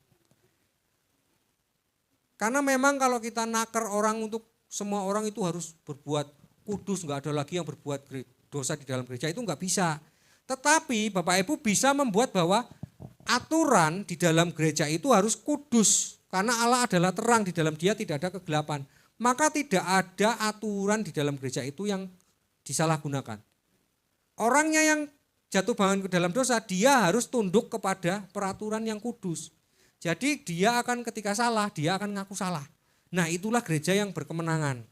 Karena memang kalau kita naker orang untuk semua orang itu harus berbuat kudus, enggak ada lagi yang berbuat dosa di dalam gereja, itu enggak bisa. Tetapi Bapak Ibu bisa membuat bahwa aturan di dalam gereja itu harus kudus. Karena Allah adalah terang, di dalam Dia tidak ada kegelapan. Maka tidak ada aturan di dalam gereja itu yang disalahgunakan. Orangnya yang jatuh bangun ke dalam dosa, dia harus tunduk kepada peraturan yang kudus. Jadi dia akan ketika salah, dia akan ngaku salah. Nah, itulah gereja yang berkemenangan.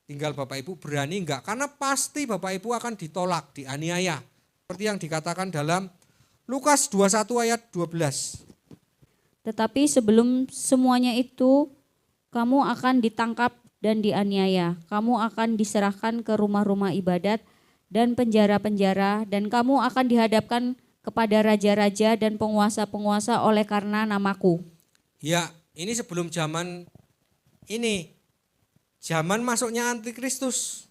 Tinggal Bapak Ibu berani enggak? Karena pasti Bapak Ibu akan ditolak, dianiaya. Seperti yang dikatakan dalam Lukas 21 ayat 12. Tetapi sebelum semuanya itu, kamu akan ditangkap dan dianiaya. Kamu akan diserahkan ke rumah-rumah ibadat dan penjara-penjara, dan kamu akan dihadapkan kepada raja-raja dan penguasa-penguasa oleh karena namaku. Ya, ini sebelum zaman ini. Zaman masuknya antikristus.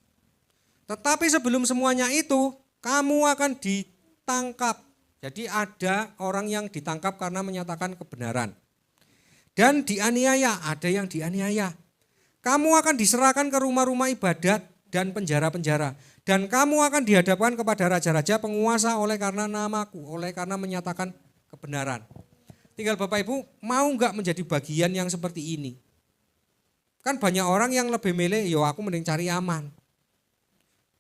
Tetapi sebelum semuanya itu, kamu akan ditangkap. Jadi ada orang yang ditangkap karena menyatakan kebenaran. Dan dianiaya, ada yang dianiaya. Kamu akan diserahkan ke rumah-rumah ibadat dan penjara-penjara. Dan kamu akan dihadapkan kepada raja-raja penguasa oleh karena namaku, oleh karena menyatakan kebenaran. Tinggal Bapak Ibu mau enggak menjadi bagian yang seperti ini? Kan banyak orang yang lebih milih, yo aku mending cari aman.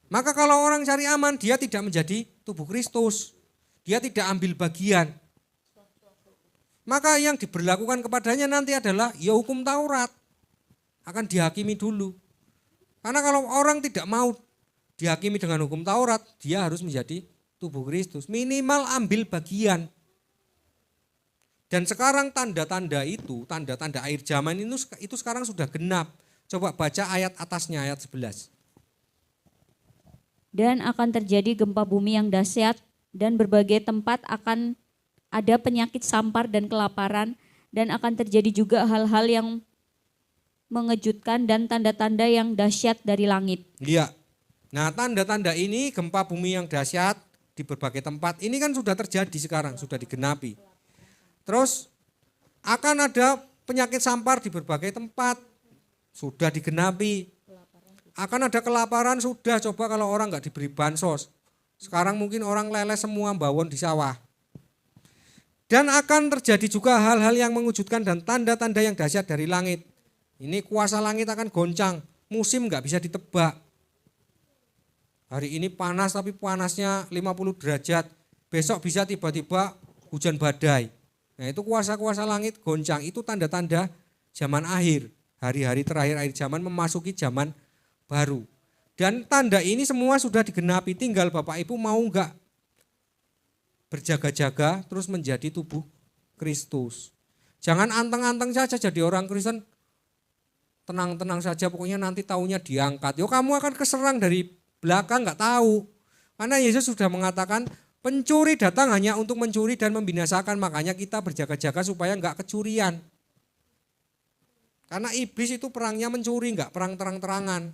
Maka kalau orang cari aman, dia tidak menjadi tubuh Kristus. Dia tidak ambil bagian. Maka yang diberlakukan kepadanya nanti adalah ya hukum Taurat. Akan dihakimi dulu. Karena kalau orang tidak mau dihakimi dengan hukum Taurat, dia harus menjadi tubuh Kristus. Minimal ambil bagian. Dan sekarang tanda-tanda itu, tanda-tanda akhir zaman itu sekarang sudah genap. Coba baca ayat atasnya, ayat 11. Dan akan terjadi gempa bumi yang dahsyat, dan berbagai tempat akan ada penyakit sampar dan kelaparan, dan akan terjadi juga hal-hal yang mengejutkan dan tanda-tanda yang dahsyat dari langit. Iya. Nah, tanda-tanda ini gempa bumi yang dahsyat di berbagai tempat, ini kan sudah terjadi sekarang, sudah digenapi. Terus akan ada penyakit sampar di berbagai tempat, sudah digenapi. Akan ada kelaparan, sudah, coba kalau orang enggak diberi bansos. Sekarang mungkin orang lele semua bawon di sawah. Dan akan terjadi juga hal-hal yang mengejutkan dan tanda-tanda yang dahsyat dari langit. Ini kuasa langit akan goncang, musim nggak bisa ditebak. Hari ini panas tapi panasnya 50 derajat, besok bisa tiba-tiba hujan badai. Nah itu kuasa-kuasa langit goncang, itu tanda-tanda zaman akhir, hari-hari terakhir akhir zaman memasuki zaman baru. Dan tanda ini semua sudah digenapi, tinggal Bapak Ibu mau enggak berjaga-jaga terus menjadi tubuh Kristus. Jangan anteng-anteng saja jadi orang Kristen, tenang-tenang saja pokoknya nanti taunya diangkat. Yo kamu akan keserang dari belakang enggak tahu. Karena Yesus sudah mengatakan pencuri datang hanya untuk mencuri dan membinasakan, makanya kita berjaga-jaga supaya enggak kecurian. Karena iblis itu perangnya mencuri, enggak perang terang-terangan.